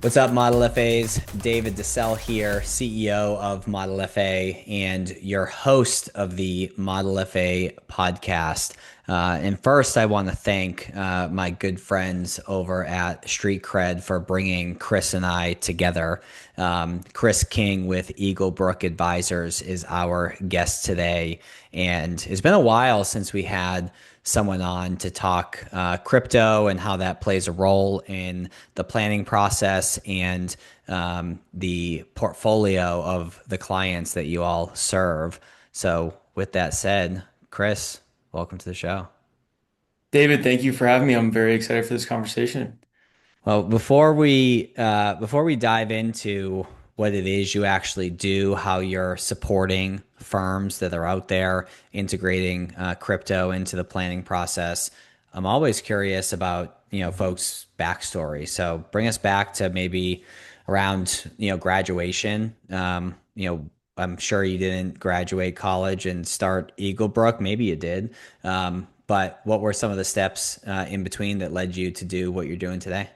What's up, Model FAs? David DeCelle here, CEO of Model FA and your host of the Model FA podcast. And first, I want to thank my good friends over at Street Cred for bringing Chris and I together. Chris King with Eagle Brook Advisors is our guest today. And it's been a while since we had someone on to talk crypto and how that plays a role in the planning process and the portfolio of the clients that you all serve. So, with that said, Chris, welcome to the show. David, thank you for having me. I'm very excited for this conversation. Well, before we dive into what it is you actually do, how you're supporting firms that are out there integrating crypto into the planning process, I'm always curious about folks' backstory. So bring us back to maybe around graduation. I'm sure you didn't graduate college and start Eagle Brook. Maybe you did, but what were some of the steps in between that led you to do what you're doing today?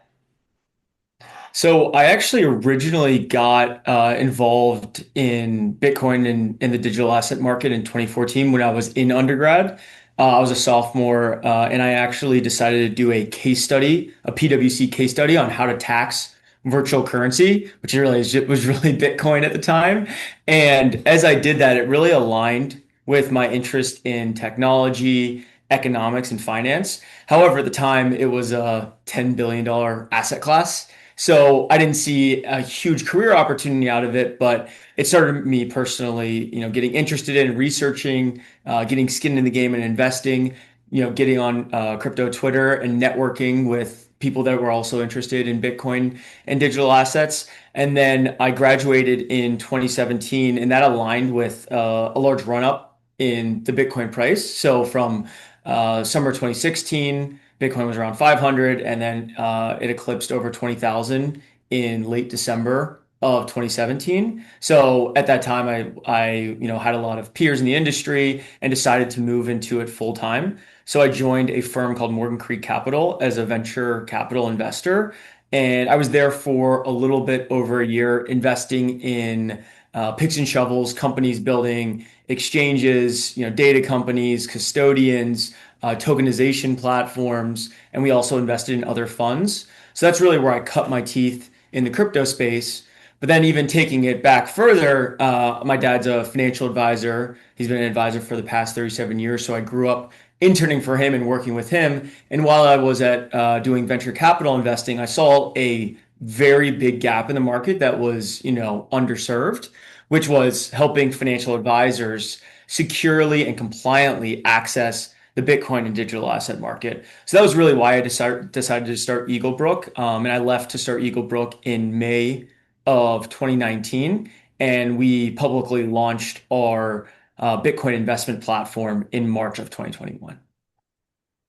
So I actually originally got involved in Bitcoin and in the digital asset market in 2014 when I was in undergrad. I was a sophomore, and I actually decided to do a case study, a PwC case study on how to tax virtual currency, which I realized it was really Bitcoin at the time. And as I did that, it really aligned with my interest in technology, economics, and finance. However, at the time, it was a $10 billion asset class. So I didn't see a huge career opportunity out of it, but it started me personally, getting interested in researching, getting skin in the game and investing, getting on crypto Twitter and networking with people that were also interested in Bitcoin and digital assets. And then I graduated in 2017, and that aligned with a large run up in the Bitcoin price. So from summer 2016, Bitcoin was around 500, and then it eclipsed over 20,000 in late December of 2017. So at that time, I had a lot of peers in the industry and decided to move into it full time. So I joined a firm called Morgan Creek Capital as a venture capital investor, and I was there for a little bit over a year, investing in picks and shovels, companies building exchanges, data companies, custodians, tokenization platforms, and we also invested in other funds. So that's really where I cut my teeth in the crypto space. But then, even taking it back further, my dad's a financial advisor. He's been an advisor for the past 37 years. So I grew up interning for him and working with him. And while I was at doing venture capital investing, I saw a very big gap in the market that was, underserved, which was helping financial advisors securely and compliantly access the Bitcoin and digital asset market. So that was really why I decided to start Eagle Brook. And I left to start Eagle Brook in May of 2019. And we publicly launched our Bitcoin investment platform in March of 2021.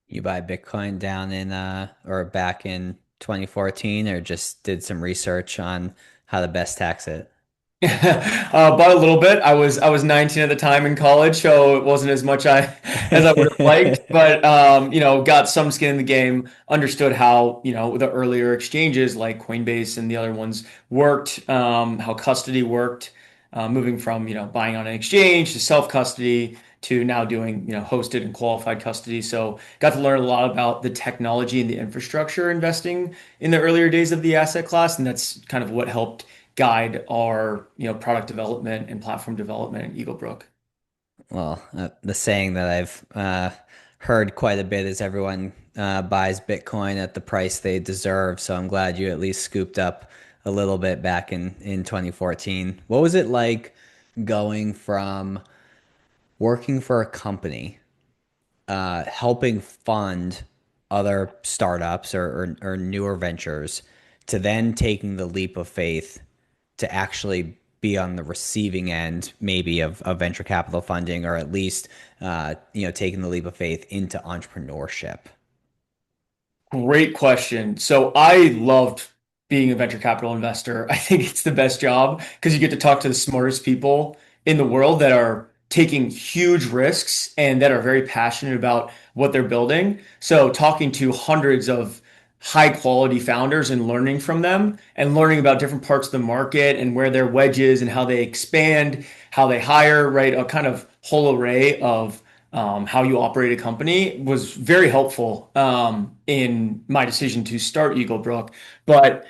You buy Bitcoin down in or back in 2014 or just did some research on how to best tax it? But a little bit. I was 19 at the time in college, so it wasn't as much as I would have liked. But got some skin in the game, understood how the earlier exchanges like Coinbase and the other ones worked, how custody worked, moving from buying on an exchange to self custody to now doing hosted and qualified custody. So got to learn a lot about the technology and the infrastructure investing in the earlier days of the asset class, and that's kind of what helped guide our product development and platform development at Eagle Brook. Well, the saying that I've heard quite a bit is everyone buys Bitcoin at the price they deserve. So I'm glad you at least scooped up a little bit back in 2014. What was it like going from working for a company, helping fund other startups or newer ventures, to then taking the leap of faith to actually be on the receiving end, maybe of venture capital funding, or at least taking the leap of faith into entrepreneurship? Great question. So I loved being a venture capital investor. I think it's the best job because you get to talk to the smartest people in the world that are taking huge risks and that are very passionate about what they're building. So talking to hundreds of high quality founders and learning from them and learning about different parts of the market and where their wedge is and how they expand, how they hire, right? A kind of whole array of how you operate a company was very helpful in my decision to start Eagle Brook. But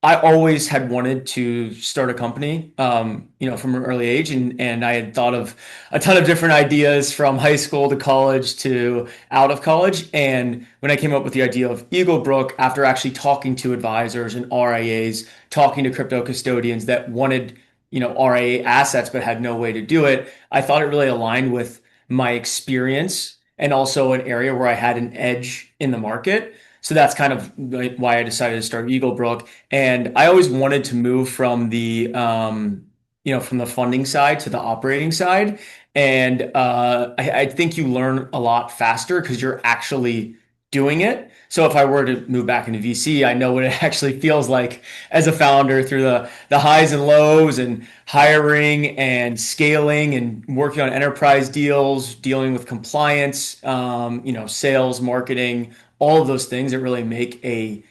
I always had wanted to start a company, from an early age, and I had thought of a ton of different ideas from high school to college to out of college. And when I came up with the idea of Eagle Brook, after actually talking to advisors and RIAs, talking to crypto custodians that wanted, RIA assets but had no way to do it, I thought it really aligned with my experience and also an area where I had an edge in the market. So that's kind of why I decided to start Eagle Brook. And I always wanted to move from from the funding side to the operating side. And I think you learn a lot faster because you're actually doing it. So if I were to move back into VC, I know what it actually feels like as a founder through the highs and lows and hiring and scaling and working on enterprise deals, dealing with compliance, sales, marketing, all of those things that really make a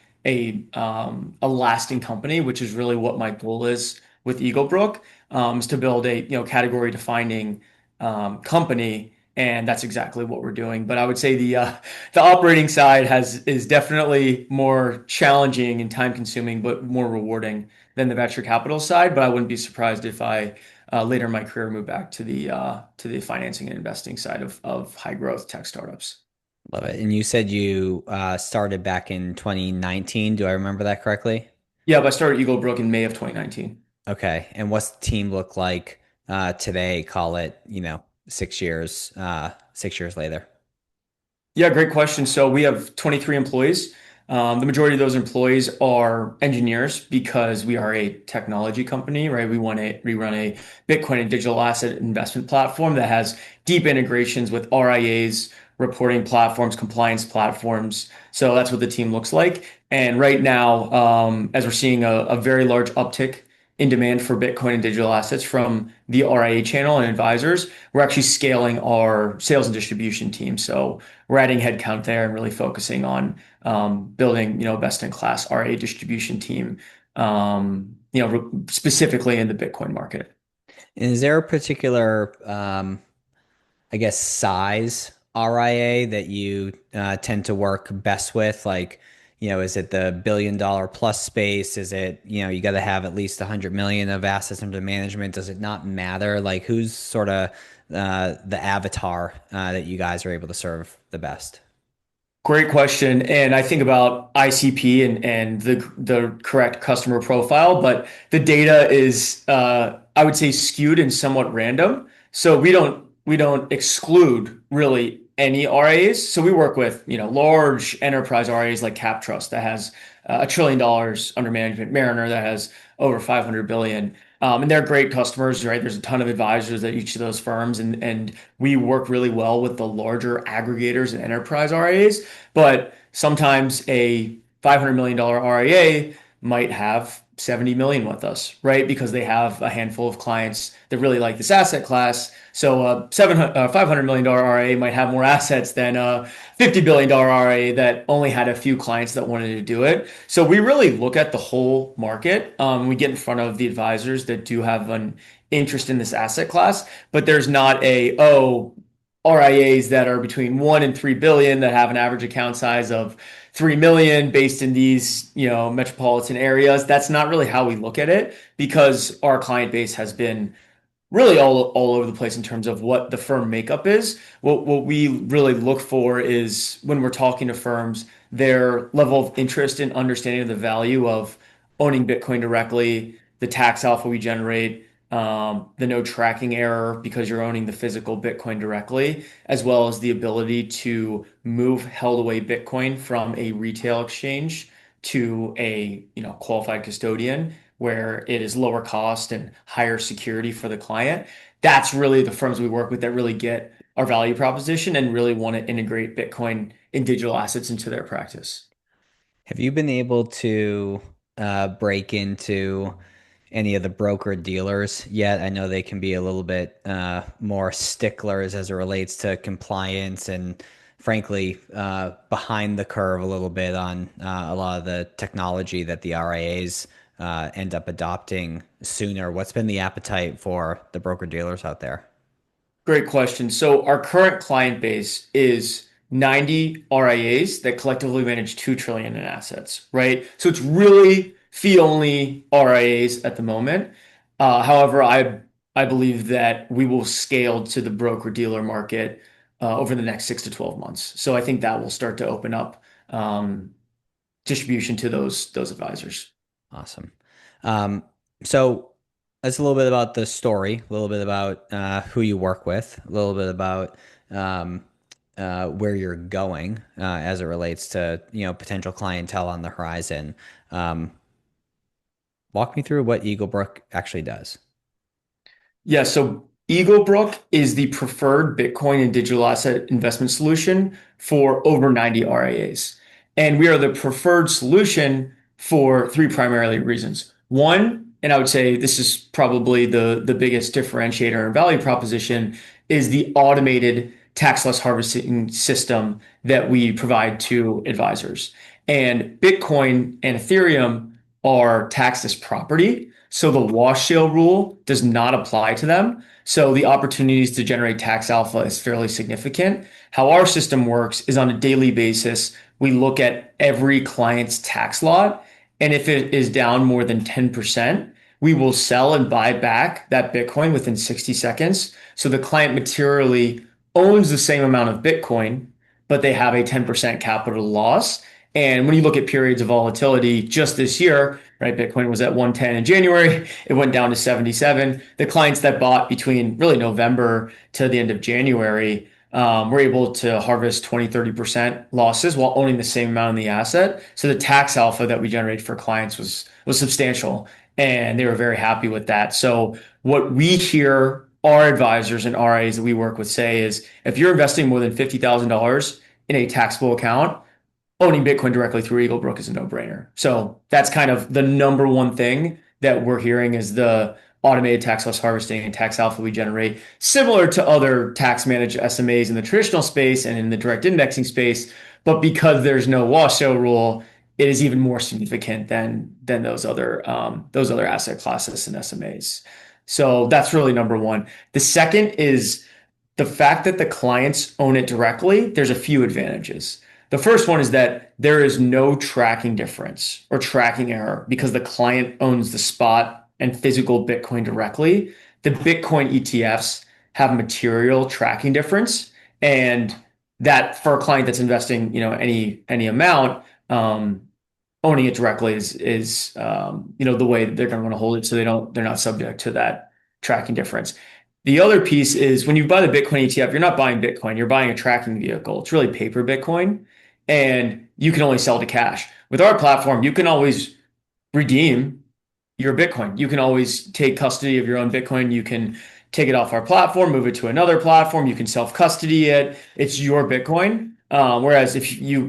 lasting company, which is really what my goal is with Eagle Brook, is to build a category defining company, and that's exactly what we're doing. But I would say the operating side is definitely more challenging and time consuming, but more rewarding than the venture capital side. But I wouldn't be surprised if I later in my career move back to the financing and investing side of high growth tech startups. Love it. And you said you started back in 2019. Do I remember that correctly? Yeah, but I started Eagle Brook in May of 2019. Okay. And what's the team look like today? Call it, 6 years later. Yeah, great question. So we have 23 employees. The majority of those employees are engineers because we are a technology company, right? We run a Bitcoin and digital asset investment platform that has deep integrations with RIAs, reporting platforms, compliance platforms. So that's what the team looks like. And right now, as we're seeing a very large uptick in demand for Bitcoin and digital assets from the RIA channel and advisors, we're actually scaling our sales and distribution team. So we're adding headcount there and really focusing on building, best in class RA distribution team, specifically in the Bitcoin market. And is there a particular, I guess, size RIA that you tend to work best with? Like, is it the $1 billion plus space? Is it, you got to have at least 100 million of assets under management? Does it not matter? Like, who's sort of the avatar that you guys are able to serve the best? Great question. And I think about ICP and the correct customer profile, but the data is I would say skewed and somewhat random. So we don't exclude really any RAs. So we work with, large enterprise RAs like CapTrust that has $1 trillion under management, Mariner that has over 500 billion. And they're great customers, right? There's a ton of advisors at each of those firms, and we work really well with the larger aggregators and enterprise RIAs. But sometimes a $500 million RIA might have 70 million with us, right? Because they have a handful of clients that really like this asset class. So a $500 million RIA might have more assets than a $50 billion RIA that only had a few clients that wanted to do it. So we really look at the whole market. We get in front of the advisors that do have an interest in this asset class, but there's not RIAs that are between 1 and 3 billion that have an average account size of 3 million based in these, metropolitan areas. That's not really how we look at it because our client base has been really all over the place in terms of what the firm makeup is. What we really look for is when we're talking to firms, their level of interest in understanding of the value of owning Bitcoin directly, the tax alpha we generate, the no tracking error because you're owning the physical Bitcoin directly, as well as the ability to move held away Bitcoin from a retail exchange to a qualified custodian where it is lower cost and higher security for the client. That's really the firms we work with that really get our value proposition and really want to integrate Bitcoin and digital assets into their practice. Have you been able to break into any of the broker dealers yet? I know they can be a little bit more sticklers as it relates to compliance and frankly, behind the curve a little bit on a lot of the technology that the RIAs end up adopting sooner. What's been the appetite for the broker dealers out there? Great question. So our current client base is 90 RIAs that collectively manage 2 trillion in assets, right? So it's really fee only RIAs at the moment. However, I believe that we will scale to the broker dealer market over the next 6 to 12 months. So I think that will start to open up um, distribution to those advisors. Awesome. Um, so that's a little bit about the story, a little bit about who you work with, a little bit about um, where you're going as it relates to potential clientele on the horizon. Um, Walk me through what Eagle Brook actually does. Yeah, so Eagle Brook is the preferred Bitcoin and digital asset investment solution for over 90 RIAs. And we are the preferred solution for three primarily reasons. One, and I would say this is probably the biggest differentiator and value proposition, is the automated tax loss harvesting system that we provide to advisors. And Bitcoin and Ethereum are taxed as property. So the wash sale rule does not apply to them. So the opportunities to generate tax alpha is fairly significant. How our system works is on a daily basis, we look at every client's tax lot. And if it is down more than 10%, we will sell and buy back that Bitcoin within 60 seconds. So the client materially owns the same amount of Bitcoin, but they have a 10% capital loss. And when you look at periods of volatility just this year, right, Bitcoin was at 110 in January, it went down to 77. The clients that bought between really November to the end of January were able to harvest 20, 30% losses while owning the same amount in the asset. So the tax alpha that we generated for clients was substantial, and they were very happy with that. So what we hear our advisors and RIAs that we work with say is if you're investing more than $50,000 in a taxable account, owning Bitcoin directly through Eagle Brook is a no-brainer. So that's kind of the number one thing that we're hearing is the automated tax loss harvesting and tax alpha we generate, similar to other tax managed SMAs in the traditional space and in the direct indexing space. But because there's no wash sale rule, it is even more significant than those other asset classes and SMAs. So that's really number one. The second is the fact that the clients own it directly. There's a few advantages. The first one is that there is no tracking difference or tracking error because the client owns the spot and physical Bitcoin directly. The Bitcoin ETFs have material tracking difference, and that for a client that's investing, any amount, owning it directly is the way that they're going to want to hold it, so they're not subject to that tracking difference. The other piece is when you buy the Bitcoin ETF, you're not buying Bitcoin, you're buying a tracking vehicle. It's really paper Bitcoin, and you can only sell to cash. With our platform, you can always redeem your Bitcoin. You can always take custody of your own Bitcoin. You can take it off our platform, move it to another platform. You can self-custody it. It's your Bitcoin. Whereas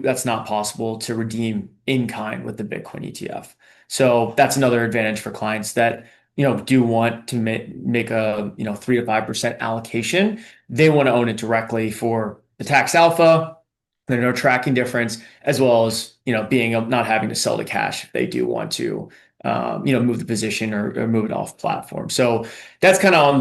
that's not possible to redeem in kind with the Bitcoin ETF. So that's another advantage for clients that do want to make a 3 to 5% allocation. They want to own it directly for the tax alpha. There's no tracking difference, as well as being not having to sell to cash if they do want to move the position or move it off platform. So that's kind of on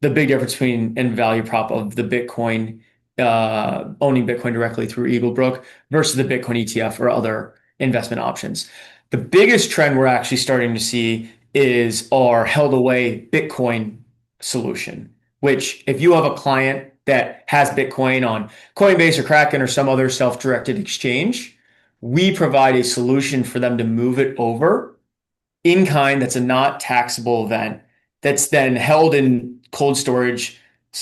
the big difference between and value prop of the Bitcoin owning Bitcoin directly through Eagle Brook versus the Bitcoin ETF or other investment options. The biggest trend we're actually starting to see is our held away Bitcoin solution, which if you have a client that has Bitcoin on Coinbase or Kraken or some other self-directed exchange, we provide a solution for them to move it over in kind. That's a not taxable event that's then held in cold storage,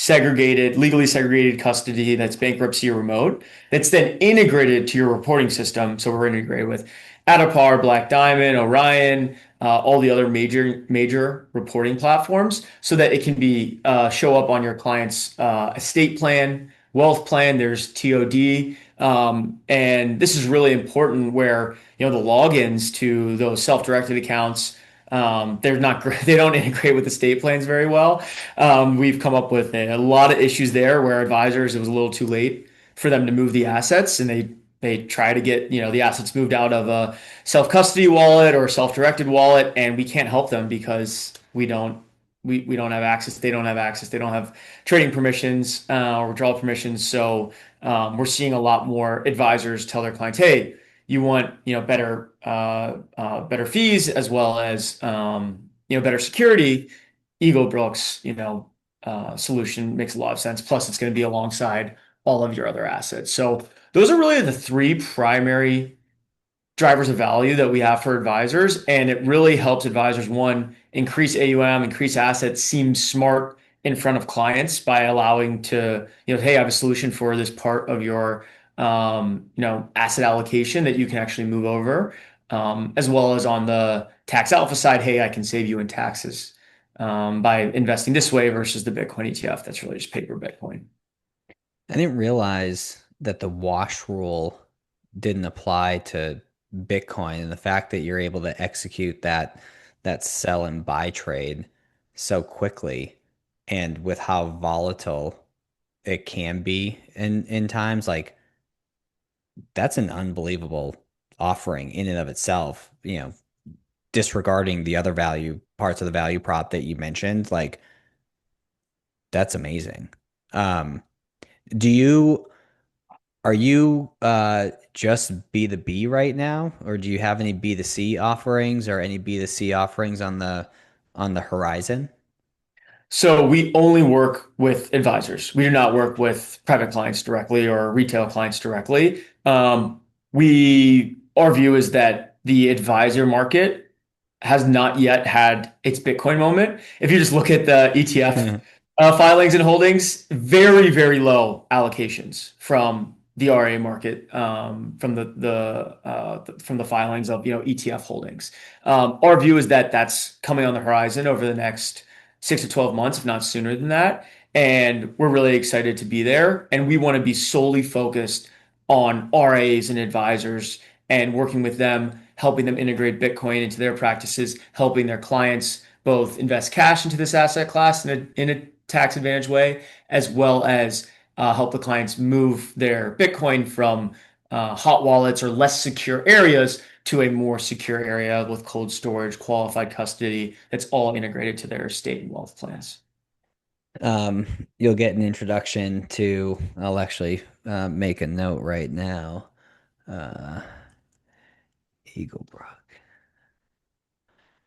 legally segregated custody that's bankruptcy or remote, that's then integrated to your reporting system. So we're integrated with Adapar, Black Diamond, Orion, all the other major reporting platforms, so that it can be show up on your client's estate plan, wealth plan. There's TOD, and this is really important where the logins to those self-directed accounts, they're not great. They don't integrate with estate plans very well. We've come up with a lot of issues there where advisors, it was a little too late for them to move the assets, and they try to get, the assets moved out of a self-custody wallet or self-directed wallet, and we can't help them because we don't have access. They don't have access. They don't have trading permissions or withdrawal permissions. So we're seeing a lot more advisors tell their clients, "Hey, you want better fees as well as better security. Eagle Brook's solution makes a lot of sense. Plus, it's going to be alongside all of your other assets. So those are really the three primary drivers of value that we have for advisors. And it really helps advisors, one, increase AUM, increase assets, seem smart in front of clients by allowing to, hey, I have a solution for this part of your, asset allocation that you can actually move over, as well as on the tax alpha side, hey, I can save you in taxes by investing this way versus the Bitcoin ETF. That's really just paper Bitcoin. I didn't realize that the wash rule didn't apply to Bitcoin, and the fact that you're able to execute that sell and buy trade so quickly and with how volatile it can be in times like that's an unbelievable offering in and of itself, disregarding the other value parts of the value prop that you mentioned, like that's amazing. Um, do you Are you just B2B right now, or do you have any B2C offerings or any B2C offerings on the horizon? So we only work with advisors. We do not work with private clients directly or retail clients directly. Our view is that the advisor market has not yet had its Bitcoin moment. If you just look at the ETF filings and holdings, very, very low allocations from the RIA market, from the filings of ETF holdings. Our view is that that's coming on the horizon over the next 6 to 12 months, if not sooner than that. And we're really excited to be there. And we want to be solely focused on RIAs and advisors and working with them, helping them integrate Bitcoin into their practices, helping their clients both invest cash into this asset class in a tax advantage way, as well as help the clients move their Bitcoin from hot wallets or less secure areas to a more secure area with cold storage, qualified custody that's all integrated to their estate and wealth plans. Um, you'll get an introduction to, I'll actually make a note right now. Uh, Eagle Brook.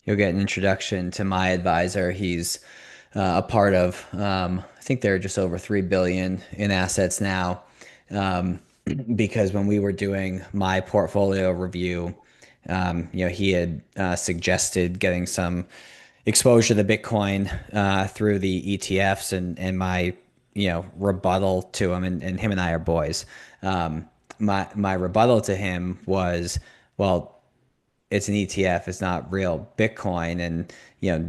You'll get an introduction to my advisor. He's a part of, I think they're just over 3 billion in assets now. Um, because when we were doing my portfolio review, he had suggested getting some exposure to Bitcoin through the ETFs, and my rebuttal to him, and him and I are boys. My rebuttal to him was, well, it's an ETF, it's not real Bitcoin, and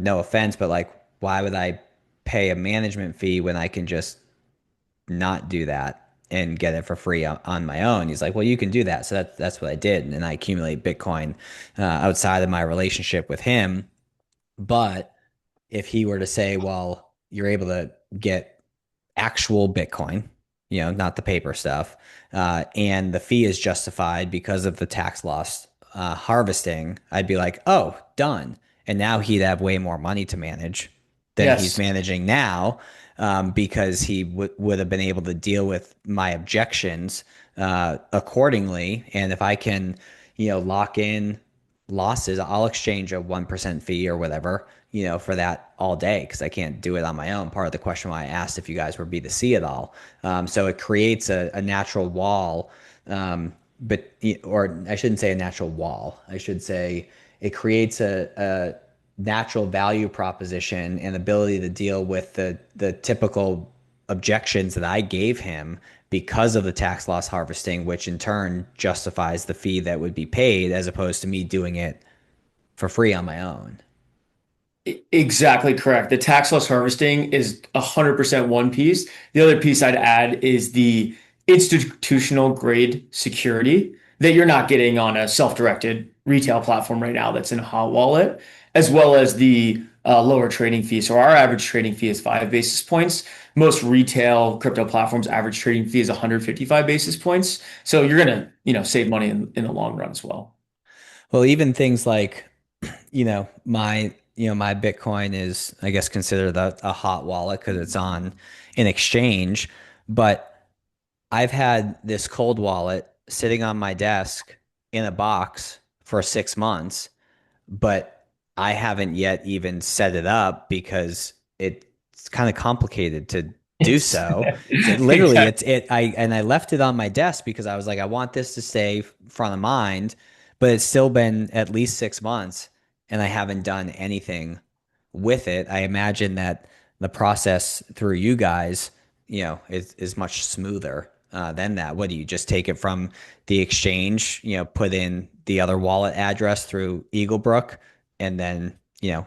no offense, but like, why would I pay a management fee when I can just not do that and get it for free on my own? He's like, well, you can do that. So that's what I did. And I accumulate Bitcoin outside of my relationship with him. But if he were to say, well, you're able to get actual Bitcoin, not the paper stuff, and the fee is justified because of the tax loss harvesting, I'd be like, oh, done. And now he'd have way more money to manage than he's Yes. managing now, because he would have been able to deal with my objections accordingly. And if I can, lock in losses, I'll exchange a 1% fee or whatever, for that all day because I can't do it on my own. Part of the question why I asked if you guys were B2C at all. So it creates a natural wall, but or I shouldn't say a natural wall. I should say it creates a natural value proposition and ability to deal with the typical objections that I gave him because of the tax loss harvesting, which in turn justifies the fee that would be paid as opposed to me doing it for free on my own. Exactly correct. The tax loss harvesting is 100% one piece. The other piece I'd add is the institutional grade security that you're not getting on a self-directed retail platform right now that's in a hot wallet, as well as the lower trading fee. So our average trading fee is 5 basis points. Most retail crypto platforms average trading fee is 155 basis points. So you're gonna, save money in the long run as well. Well, even things like, my Bitcoin is, I guess, considered a hot wallet because it's on an exchange, but I've had this cold wallet sitting on my desk in a box for 6 months, but I haven't yet even set it up because it's kind of complicated to do It's so. So literally exactly. I left it on my desk because I was like, I want this to stay front of mind, but it's still been at least 6 months and I haven't done anything with it. I imagine that the process through you guys, is much smoother than that. What do you just take it from the exchange, put in the other wallet address through Eagle Brook, and then,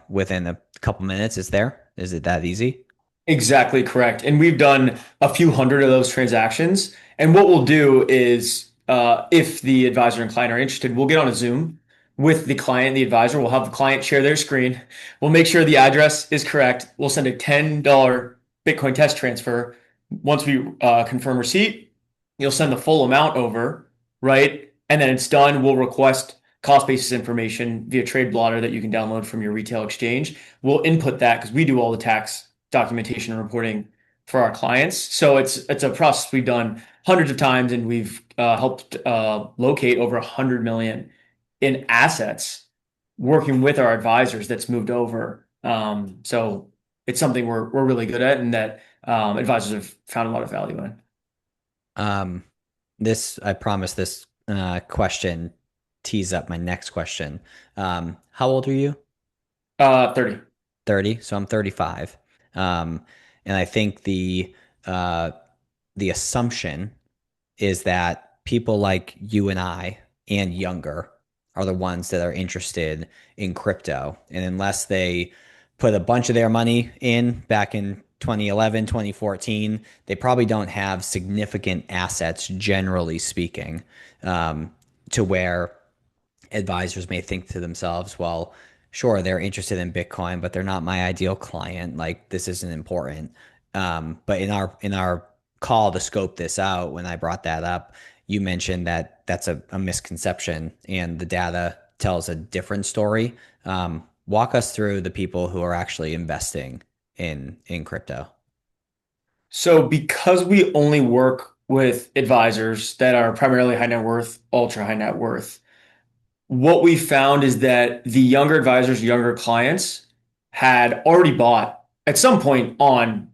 within a couple minutes it's there? Is it that easy? Exactly correct. And we've done a few hundred of those transactions. And what we'll do is, if the advisor and client are interested, we'll get on a Zoom with the client and the advisor. We'll have the client share their screen. We'll make sure the address is correct. We'll send a $10 Bitcoin test transfer. Once we confirm receipt, you'll send the full amount over, right? And then it's done. We'll request cost basis information via Trade Blotter that you can download from your retail exchange. We'll input that because we do all the tax documentation and reporting for our clients. So it's a process we've done hundreds of times, and we've helped locate over 100 million in assets working with our advisors that's moved over. So it's something we're really good at, and that advisors have found a lot of value in. Um, I promise this question tees up my next question. How old are you? 30. 30. So I'm 35. Um, and I think uh, the assumption is that people like you and I and younger are the ones that are interested in crypto. And unless they put a bunch of their money in back in 2011, 2014, they probably don't have significant assets, generally speaking, um, to where advisors may think to themselves, well, sure, they're interested in Bitcoin, but they're not my ideal client. Like this isn't important. But in our call to scope this out, when I brought that up, you mentioned that that's a misconception, and the data tells a different story. Walk us through the people who are actually investing in crypto. So because we only work with advisors that are primarily high net worth, ultra high net worth, what we found is that the younger advisors, younger clients had already bought at some point on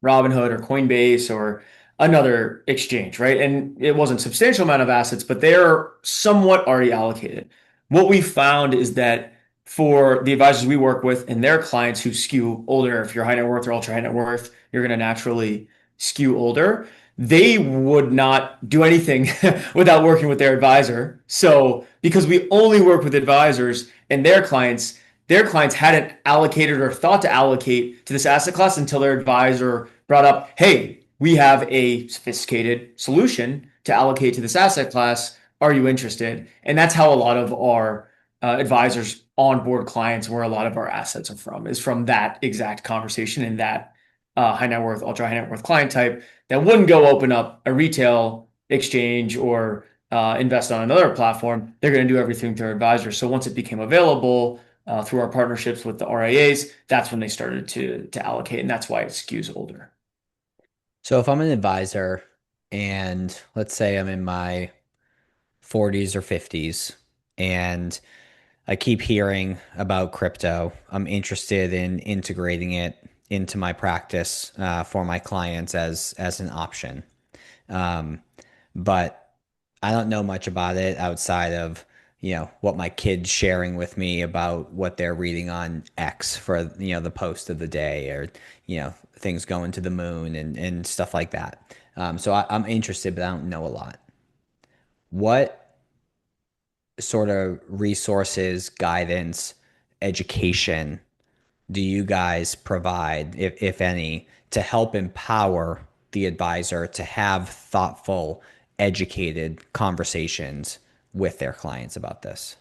Robinhood or Coinbase or another exchange, right? And it wasn't a substantial amount of assets, but they're somewhat already allocated. What we found is that for the advisors we work with and their clients who skew older, if you're high net worth or ultra high net worth, you're going to naturally skew older. They would not do anything without working with their advisor. So, because we only work with advisors and their clients hadn't allocated or thought to allocate to this asset class until their advisor brought up, hey, we have a sophisticated solution to allocate to this asset class. Are you interested? And that's how a lot of our advisors onboard clients, where a lot of our assets are from, is from that exact conversation and that high net worth, ultra high net worth client type that wouldn't go open up a retail exchange or invest on another platform. They're going to do everything through their advisor. So once it became available, through our partnerships with the RIAs, that's when they started to allocate, and that's why it skews older. So if I'm an advisor and let's say I'm in my 40s or 50s and I keep hearing about crypto. I'm interested in integrating it into my practice for my clients as an option. Um, but I don't know much about it outside of, what my kids sharing with me about what they're reading on X for, the post of the day, or, things going to the moon and stuff like that. So I'm interested, but I don't know a lot. What sort of resources, guidance, education do you guys provide, if any, to help empower the advisor to have thoughtful, educated conversations with their clients about this?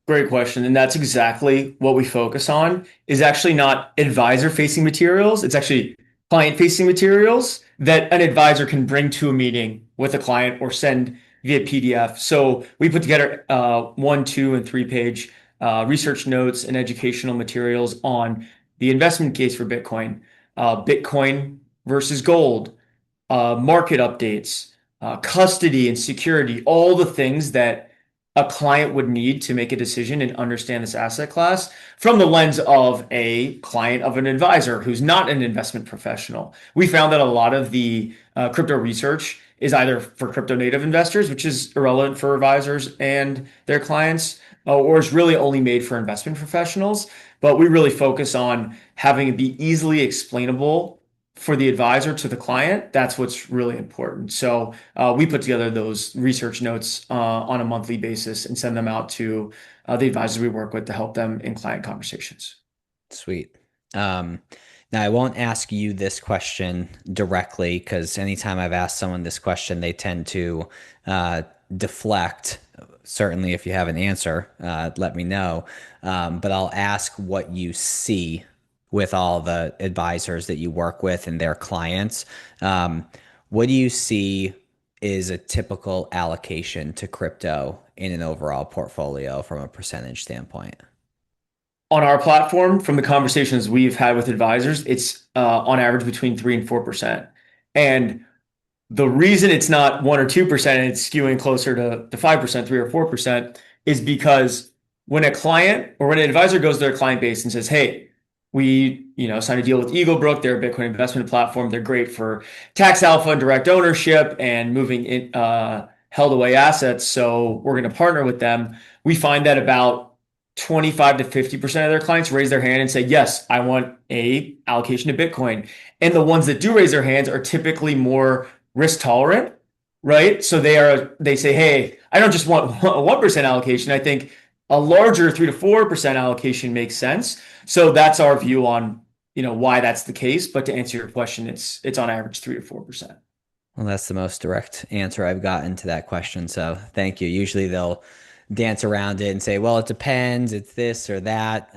Great question. And that's exactly what we focus on is actually not advisor facing materials. It's actually client facing materials that an advisor can bring to a meeting with a client or send via PDF. So we put together 1, 2, and 3 page research notes and educational materials on the investment case for Bitcoin, Bitcoin versus gold, market updates, custody and security, all the things that a client would need to make a decision and understand this asset class from the lens of a client of an advisor who's not an investment professional. We found that a lot of the crypto research is either for crypto native investors, which is irrelevant for advisors and their clients, or is really only made for investment professionals. But we really focus on having it be easily explainable for the advisor to the client. That's what's really important. So we put together those research notes on a monthly basis and send them out to the advisors we work with to help them in client conversations. Sweet. Um, Now, I won't ask you this question directly because anytime I've asked someone this question, they tend to uh, deflect. Certainly, if you have an answer, let me know. But I'll ask what you see with all the advisors that you work with and their clients. What do you see is a typical allocation to crypto in an overall portfolio from a percentage standpoint? On our platform, from the conversations we've had with advisors, it's on average between 3 and 4%. And the reason it's not 1 or 2% and it's skewing closer to 5%, 3 or 4%, is because when a client or when an advisor goes to their client base and says, "Hey, we, signed a deal with Eagle Brook, they're a Bitcoin investment platform. They're great for tax alpha and direct ownership and moving in held away assets. So we're going to partner with them." We find that about 25 to 50% of their clients raise their hand and say, "Yes, I want a allocation to Bitcoin." And the ones that do raise their hands are typically more risk tolerant, right? So they say, "Hey, I don't just want a 1% allocation. I think a larger 3 to 4% allocation makes sense." So that's our view on, why that's the case. But to answer your question, it's on average 3 to 4%. Well, that's the most direct answer I've gotten to that question. So thank you. Usually they'll dance around it and say, well, it depends, it's this or that.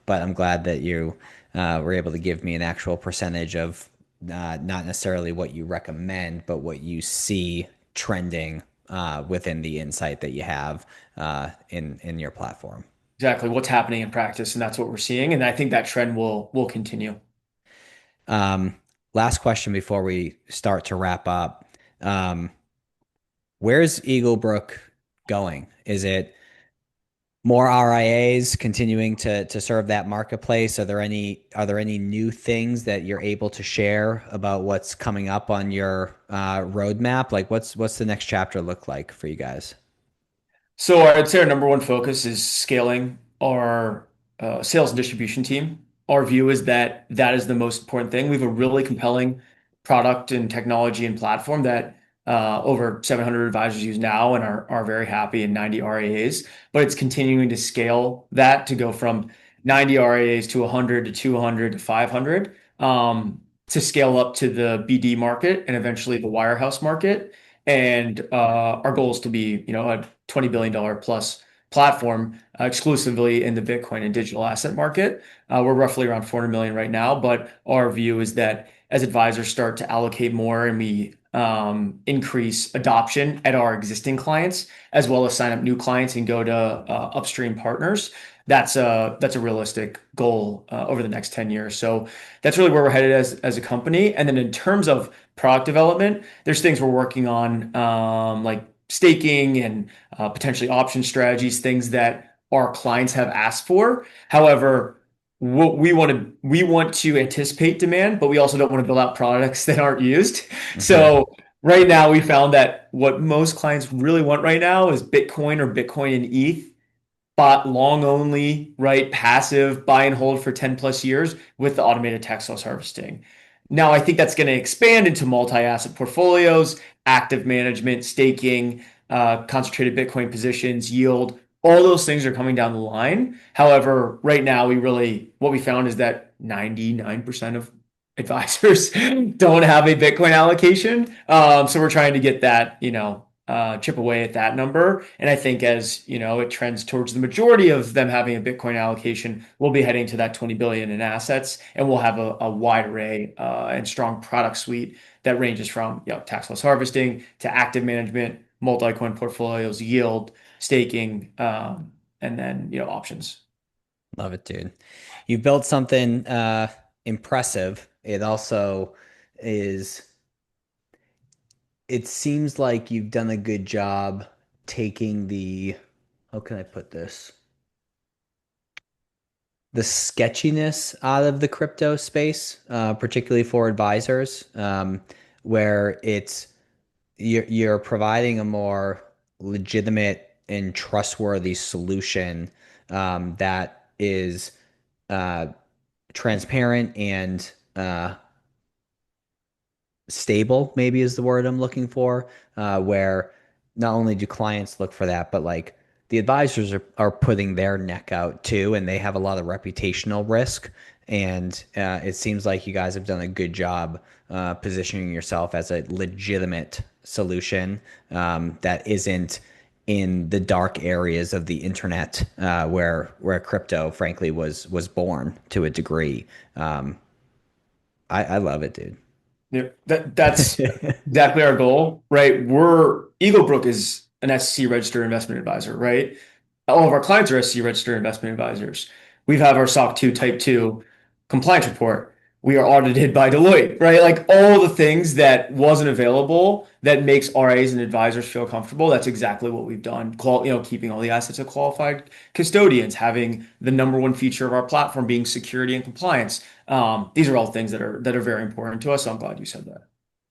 But I'm glad that you were able to give me an actual percentage of not necessarily what you recommend, but what you see trending within the insight that you have in your platform. Exactly what's happening in practice, and that's what we're seeing. And I think that trend will continue. Um, Last question before we start to wrap up. Um, where's Eagle Brook going? Is it more RIAs continuing to serve that marketplace? Are there any new things that you're able to share about what's coming up on your roadmap? Like what's the next chapter look like for you guys? So I'd say our number one focus is scaling our sales and distribution team. Our view is that that is the most important thing. We have a really compelling product and technology and platform that over 700 advisors use now and are very happy, and 90 RIAs. But it's continuing to scale that to go from 90 RIAs to 100 to 200 to 500, to scale up to the BD market and eventually the wirehouse market. And our goal is to be, a $20 billion plus platform exclusively in the Bitcoin and digital asset market. We're roughly around 400 million right now, but our view is that as advisors start to allocate more and we increase adoption at our existing clients, as well as sign up new clients and go to upstream partners, that's a realistic goal over the next 10 years. So that's really where we're headed as a company. And then in terms of product development, there's things we're working on, like staking and potentially option strategies, things that our clients have asked for. However, what we want to anticipate demand, but we also don't want to build out products that aren't used. Hmm. So right now, we found that what most clients really want right now is Bitcoin or Bitcoin and ETH, bought long only, right? Passive, buy and hold for 10 plus years with the automated tax loss harvesting. Now, I think that's going to expand into multi-asset portfolios, active management, staking, concentrated Bitcoin positions, yield. All those things are coming down the line. However, right now, what we found is that 99% of advisors don't have a Bitcoin allocation. So we're trying to get that, chip away at that number. And I think as it trends towards the majority of them having a Bitcoin allocation, we'll be heading to that 20 billion in assets, and we'll have a wide array and strong product suite that ranges from tax loss harvesting to active management, multi-coin portfolios, yield, staking, and then options. Love it, dude. You built something impressive. It also is, it seems like you've done a good job taking how can I put this? The sketchiness out of the crypto space, particularly for advisors, where you're providing a more legitimate and trustworthy solution that is uh, transparent and stable, maybe is the word I'm looking for, where not only do clients look for that, but like the advisors are putting their neck out too, and they have a lot of reputational risk. And it seems like you guys have done a good job positioning yourself as a legitimate solution that isn't in the dark areas of the internet where crypto, frankly, was born to a degree. Um, I love it, dude. Yeah, that's exactly our goal, right? Eagle Brook is an SEC registered investment advisor, right? All of our clients are SEC registered investment advisors. We have our SOC 2 Type 2 compliance report. We are audited by Deloitte, right? Like all the things that wasn't available that makes RIAs and advisors feel comfortable. That's exactly what we've done. Keeping all the assets of qualified custodians, having the number one feature of our platform being security and compliance. These are all things that are very important to us. So I'm glad you said that.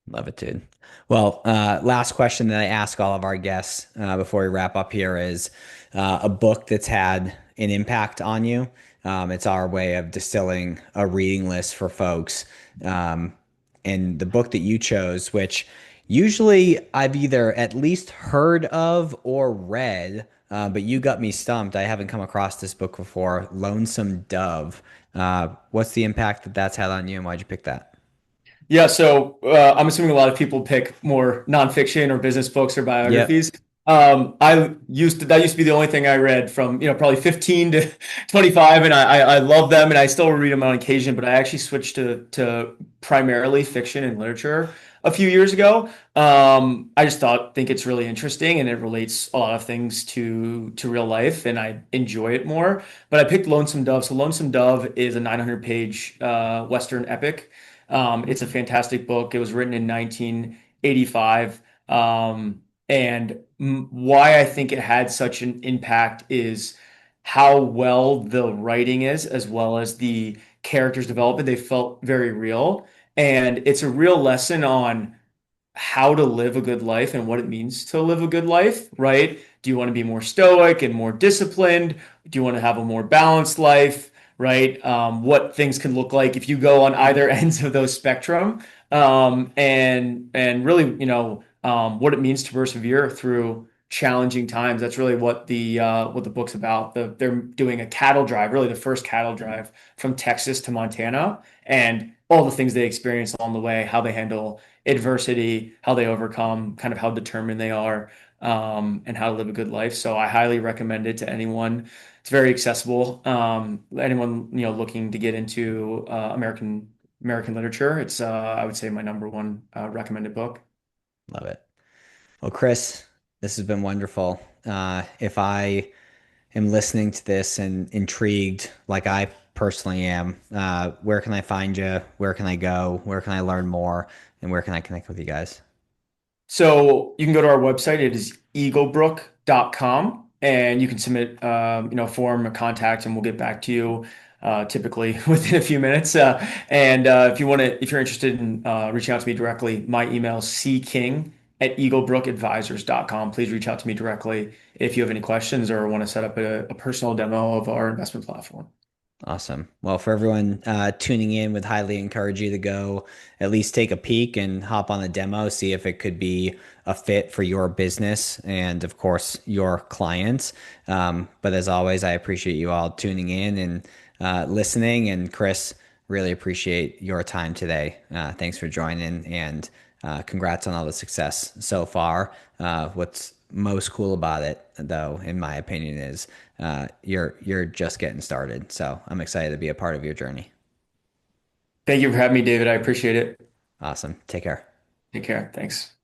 Love it, dude. Well, last question that I ask all of our guests before we wrap up here is a book that's had an impact on you. It's our way of distilling a reading list for folks. Um, and the book that you chose, which usually I've either at least heard of or read, but you got me stumped. I haven't come across this book before. Lonesome Dove. What's the impact that that's had on you, and why'd you pick that? Yeah, so I'm assuming a lot of people pick more nonfiction or business books or Yep. biographies. That used to be the only thing I read from probably 15 to 25, and I love them, and I still read them on occasion. But I actually switched to primarily fiction and literature a few years ago. I just think it's really interesting, and it relates a lot of things to real life, and I enjoy it more. But I picked Lonesome Dove. So Lonesome Dove is a 900-page Western epic. It's a fantastic book. It was written in 1985. And why I think it had such an impact is how well the writing is, as well as the characters development. They felt very real. And it's a real lesson on how to live a good life and what it means to live a good life, right? Do you want to be more stoic and more disciplined? Do you want to have a more balanced life, right? What things can look like if you go on either ends of those spectrum, and really, what it means to persevere through challenging times. That's really what the book's about. They're doing a cattle drive, really the first cattle drive from Texas to Montana, and all the things they experience along the way, how they handle adversity, how they overcome, kind of how determined they are, and how to live a good life. So I highly recommend it to anyone. It's very accessible. Anyone looking to get into American literature, it's I would say my number one recommended book. Love it. Well, Chris, this has been wonderful. If I am listening to this and intrigued, like I personally am, where can I find you? Where can I go? Where can I learn more? And where can I connect with you guys? So you can go to our website. It is eaglebrook.com, and you can submit, a form, a contact, and we'll get back to you, typically within a few minutes. And if you're interested in reaching out to me directly, my email is cking@eaglebrookadvisors.com. Please reach out to me directly if you have any questions or want to set up a personal demo of our investment platform. Awesome. Well, for everyone tuning in, would highly encourage you to go at least take a peek and hop on the demo, see if it could be a fit for your business and, of course, your clients. But as always, I appreciate you all tuning in and listening. And Chris, really appreciate your time today. Thanks for joining, and Congrats on all the success so far. What's most cool about it, though, in my opinion, is you're just getting started. So I'm excited to be a part of your journey. Thank you for having me, David. I appreciate it. Awesome. Take care. Take care. Thanks.